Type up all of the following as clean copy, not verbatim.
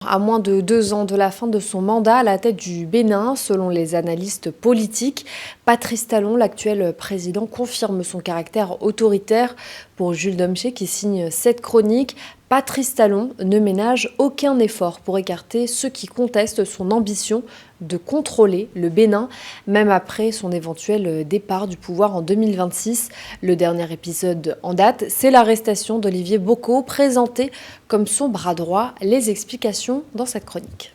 À moins de 2 ans de la fin de son mandat à la tête du Bénin, selon les analystes politiques, Patrice Talon, l'actuel président, confirme son caractère autoritaire. Pour Jules Domché, qui signe cette chronique, Patrice Talon ne ménage aucun effort pour écarter ceux qui contestent son ambition de contrôler le Bénin, même après son éventuel départ du pouvoir en 2026. Le dernier épisode en date, c'est l'arrestation d'Olivier Boko, présenté comme son bras droit. Les explications dans cette chronique.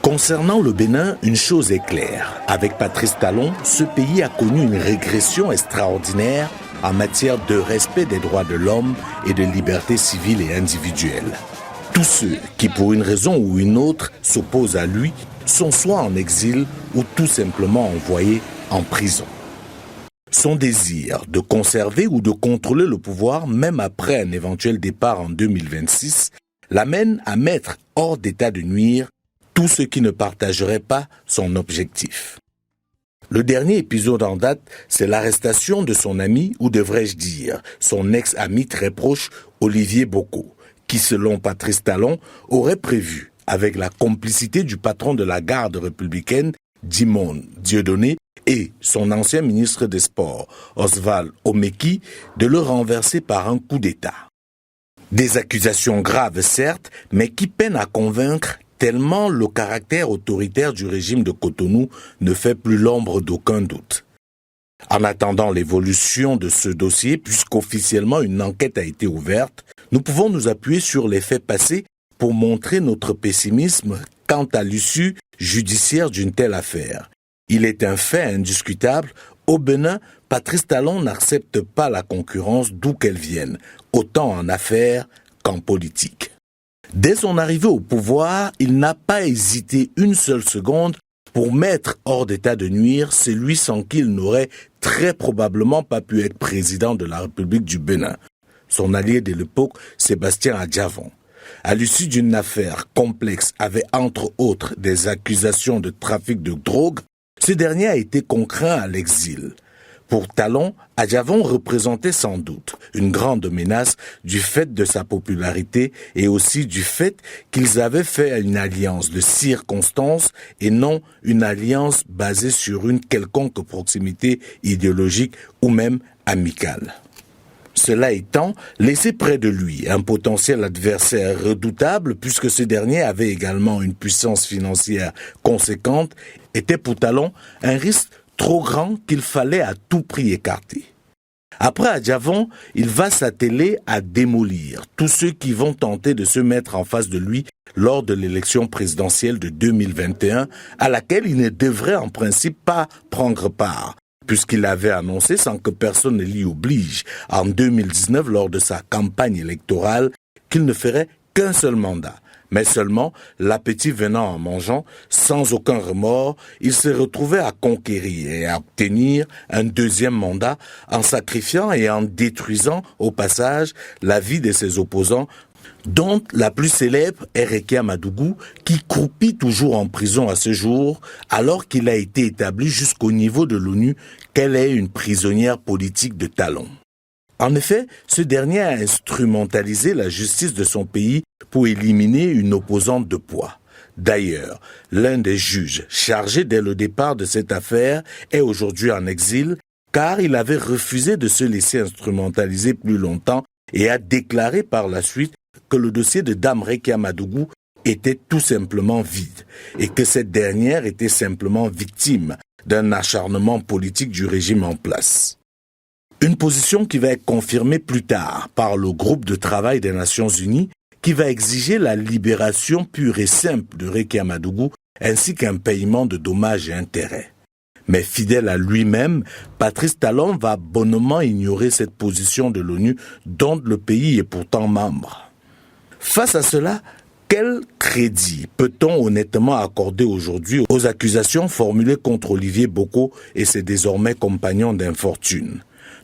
Concernant le Bénin, une chose est claire. Avec Patrice Talon, ce pays a connu une régression extraordinaire en matière de respect des droits de l'homme et de libertés civiles et individuelles. Tous ceux qui, pour une raison ou une autre, s'opposent à lui sont soit en exil ou tout simplement envoyés en prison. Son désir de conserver ou de contrôler le pouvoir, même après un éventuel départ en 2026, l'amène à mettre hors d'état de nuire tous ceux qui ne partageraient pas son objectif. Le dernier épisode en date, c'est l'arrestation de son ami, ou devrais-je dire, son ex-ami très proche, Olivier Boko, qui, selon Patrice Talon, aurait prévu, avec la complicité du patron de la garde républicaine, Djimon Dieudonné, et son ancien ministre des Sports, Oswald Omeki, de le renverser par un coup d'État. Des accusations graves, certes, mais qui peinent à convaincre tellement le caractère autoritaire du régime de Cotonou ne fait plus l'ombre d'aucun doute. En attendant l'évolution de ce dossier, puisqu'officiellement une enquête a été ouverte, nous pouvons nous appuyer sur les faits passés pour montrer notre pessimisme quant à l'issue judiciaire d'une telle affaire. Il est un fait indiscutable, au Bénin, Patrice Talon n'accepte pas la concurrence d'où qu'elle vienne, autant en affaires qu'en politique. Dès son arrivée au pouvoir, il n'a pas hésité une seule seconde pour mettre hors d'état de nuire celui sans qui il n'aurait très probablement pas pu être président de la République du Bénin, son allié de l'époque, Sébastien Adjavon. À l'issue d'une affaire complexe avec entre autres des accusations de trafic de drogue, ce dernier a été contraint à l'exil. Pour Talon, Adjavon représentait sans doute une grande menace du fait de sa popularité et aussi du fait qu'ils avaient fait une alliance de circonstances et non une alliance basée sur une quelconque proximité idéologique ou même amicale. Cela étant, laisser près de lui un potentiel adversaire redoutable, puisque ce dernier avait également une puissance financière conséquente, était pour Talon un risque trop grand qu'il fallait à tout prix écarter. Après Adjavon, il va s'atteler à démolir tous ceux qui vont tenter de se mettre en face de lui lors de l'élection présidentielle de 2021, à laquelle il ne devrait en principe pas prendre part, puisqu'il avait annoncé sans que personne ne l'y oblige en 2019 lors de sa campagne électorale qu'il ne ferait qu'un seul mandat. Mais seulement, l'appétit venant en mangeant, sans aucun remords, il se retrouvait à conquérir et à obtenir un deuxième mandat en sacrifiant et en détruisant au passage la vie de ses opposants, dont la plus célèbre est Rekia Madougou, qui croupit toujours en prison à ce jour, alors qu'il a été établi jusqu'au niveau de l'ONU qu'elle est une prisonnière politique de Talon. En effet, ce dernier a instrumentalisé la justice de son pays pour éliminer une opposante de poids. D'ailleurs, l'un des juges chargés dès le départ de cette affaire est aujourd'hui en exil, car il avait refusé de se laisser instrumentaliser plus longtemps et a déclaré par la suite que le dossier de Dame Rekia Madougou était tout simplement vide et que cette dernière était simplement victime d'un acharnement politique du régime en place. Une position qui va être confirmée plus tard par le groupe de travail des Nations Unies qui va exiger la libération pure et simple de Rekia Madougou ainsi qu'un paiement de dommages et intérêts. Mais fidèle à lui-même, Patrice Talon va bonnement ignorer cette position de l'ONU dont le pays est pourtant membre. Face à cela, quel crédit peut-on honnêtement accorder aujourd'hui aux accusations formulées contre Olivier Boko et ses désormais compagnons d'infortune ?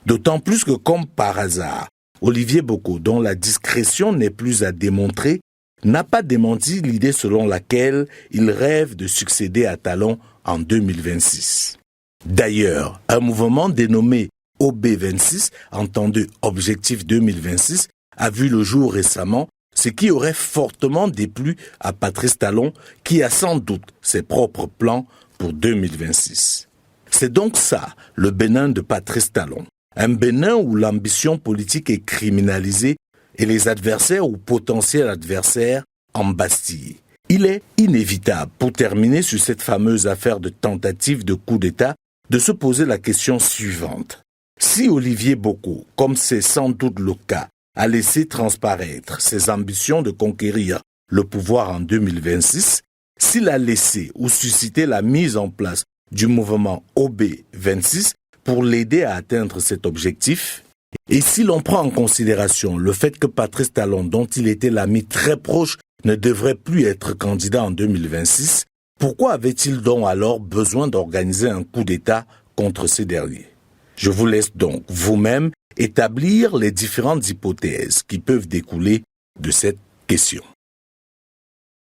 D'autant plus que, comme par hasard, Olivier Boko, dont la discrétion n'est plus à démontrer, n'a pas démenti l'idée selon laquelle il rêve de succéder à Talon en 2026. D'ailleurs, un mouvement dénommé OB26, entendu Objectif 2026, a vu le jour récemment, ce qui aurait fortement déplu à Patrice Talon, qui a sans doute ses propres plans pour 2026. C'est donc ça, le Bénin de Patrice Talon. Un Bénin où l'ambition politique est criminalisée et les adversaires ou potentiels adversaires embastillés. Il est inévitable, pour terminer sur cette fameuse affaire de tentative de coup d'État, de se poser la question suivante. Si Olivier Boko, comme c'est sans doute le cas, a laissé transparaître ses ambitions de conquérir le pouvoir en 2026, s'il a laissé ou suscité la mise en place du mouvement OB26 pour l'aider à atteindre cet objectif, et si l'on prend en considération le fait que Patrice Talon, dont il était l'ami très proche, ne devrait plus être candidat en 2026, pourquoi avait-il donc alors besoin d'organiser un coup d'État contre ces derniers? Je vous laisse donc vous-même établir les différentes hypothèses qui peuvent découler de cette question.